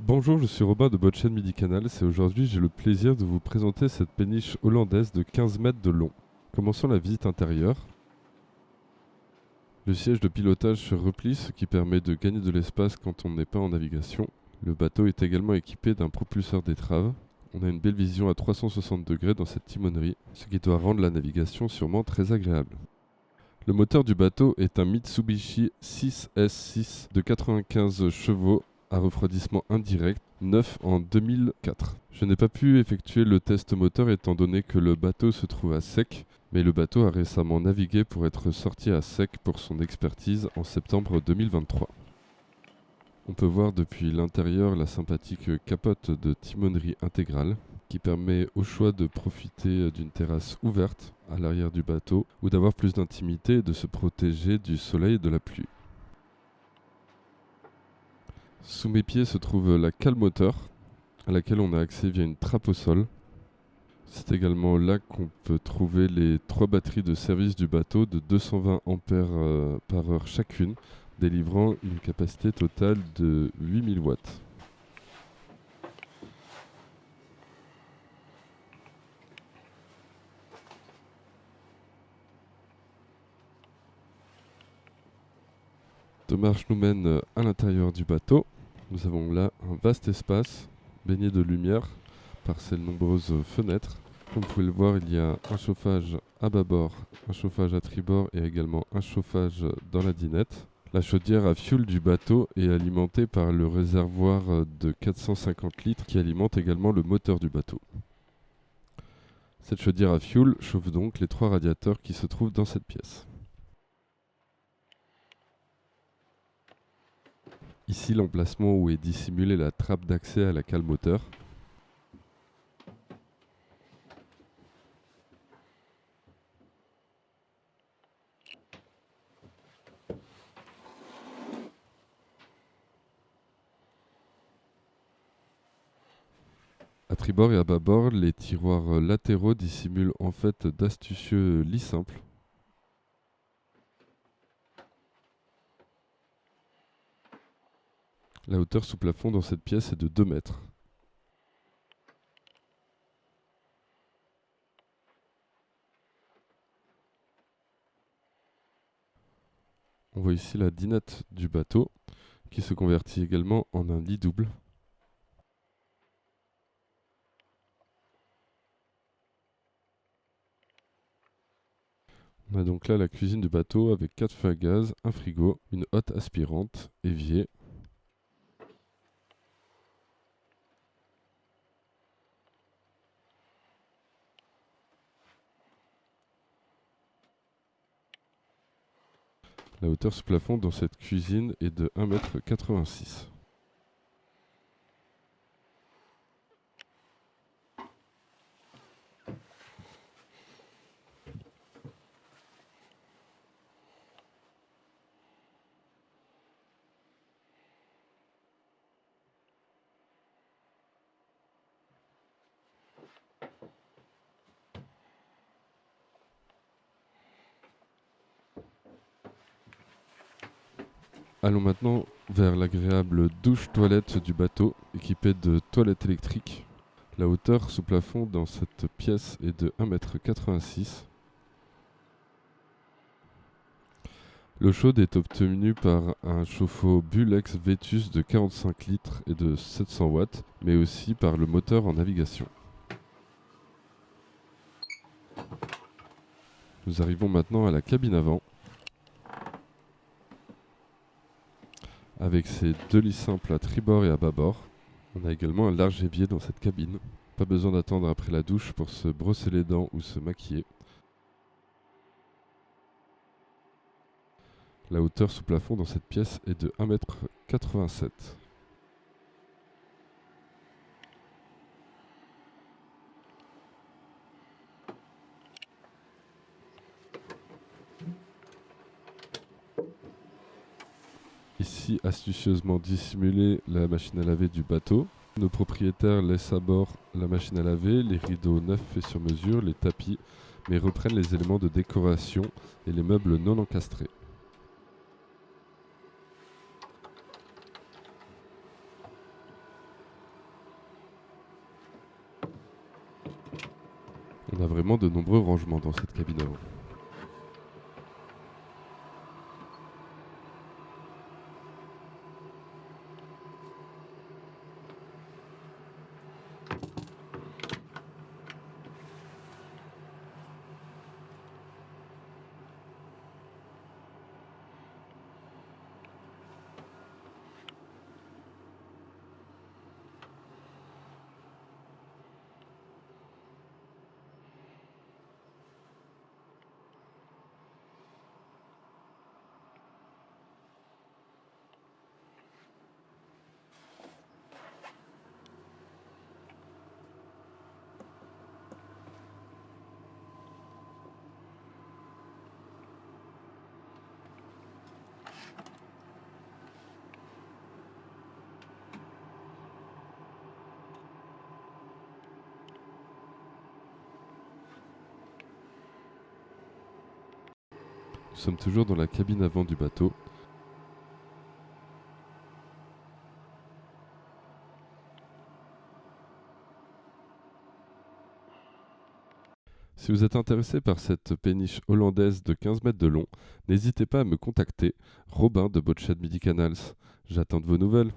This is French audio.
Bonjour, je suis Robin de votre chaîne Midi Canal et aujourd'hui j'ai le plaisir de vous présenter cette péniche hollandaise de 15 mètres de long. Commençons la visite intérieure. Le siège de pilotage se replie, ce qui permet de gagner de l'espace quand on n'est pas en navigation. Le bateau est également équipé d'un propulseur d'étrave. On a une belle vision à 360 degrés dans cette timonerie, ce qui doit rendre la navigation sûrement très agréable. Le moteur du bateau est un Mitsubishi 6S6 de 95 chevaux à refroidissement indirect, neuf en 2004. Je n'ai pas pu effectuer le test moteur étant donné que le bateau se trouve à sec, mais le bateau a récemment navigué pour être sorti à sec pour son expertise en septembre 2023. On peut voir depuis l'intérieur la sympathique capote de timonerie intégrale qui permet au choix de profiter d'une terrasse ouverte à l'arrière du bateau ou d'avoir plus d'intimité et de se protéger du soleil et de la pluie. Sous mes pieds se trouve la cale moteur à laquelle on a accès via une trappe au sol. C'est également là qu'on peut trouver les 3 batteries de service du bateau de 220 ampères par heure chacune, délivrant une capacité totale de 8000 watts. Deux marches nous mènent à l'intérieur du bateau. Nous avons là un vaste espace baigné de lumière par ses nombreuses fenêtres. Comme vous pouvez le voir, il y a un chauffage à bâbord, un chauffage à tribord et également un chauffage dans la dinette. La chaudière à fioul du bateau est alimentée par le réservoir de 450 litres qui alimente également le moteur du bateau. Cette chaudière à fioul chauffe donc les 3 radiateurs qui se trouvent dans cette pièce. Ici l'emplacement où est dissimulée la trappe d'accès à la cale moteur. À tribord et à bâbord, les tiroirs latéraux dissimulent en fait d'astucieux lits simples. La hauteur sous plafond dans cette pièce est de 2 mètres. On voit ici la dinette du bateau qui se convertit également en un lit double. On a donc là la cuisine du bateau avec 4 feux à gaz, un frigo, une hotte aspirante, évier. La hauteur sous plafond dans cette cuisine est de 1,86 m. Allons maintenant vers l'agréable douche-toilette du bateau, équipée de toilettes électriques. La hauteur sous plafond dans cette pièce est de 1,86 m. L'eau chaude est obtenue par un chauffe-eau Bulex Vetus de 45 litres et de 700 watts, mais aussi par le moteur en navigation. Nous arrivons maintenant à la cabine avant. Avec ses 2 lits simples à tribord et à bâbord. On a également un large évier dans cette cabine. Pas besoin d'attendre après la douche pour se brosser les dents ou se maquiller. La hauteur sous plafond dans cette pièce est de 1,87 m. Ici, astucieusement dissimulée la machine à laver du bateau. Nos propriétaires laissent à bord la machine à laver, les rideaux neufs faits sur mesure, les tapis, mais reprennent les éléments de décoration et les meubles non encastrés. On a vraiment de nombreux rangements dans cette cabine avant. Nous sommes toujours dans la cabine avant du bateau. Si vous êtes intéressé par cette péniche hollandaise de 15 mètres de long, n'hésitez pas à me contacter, Robin de Boatshed Midi Canals. J'attends de vos nouvelles.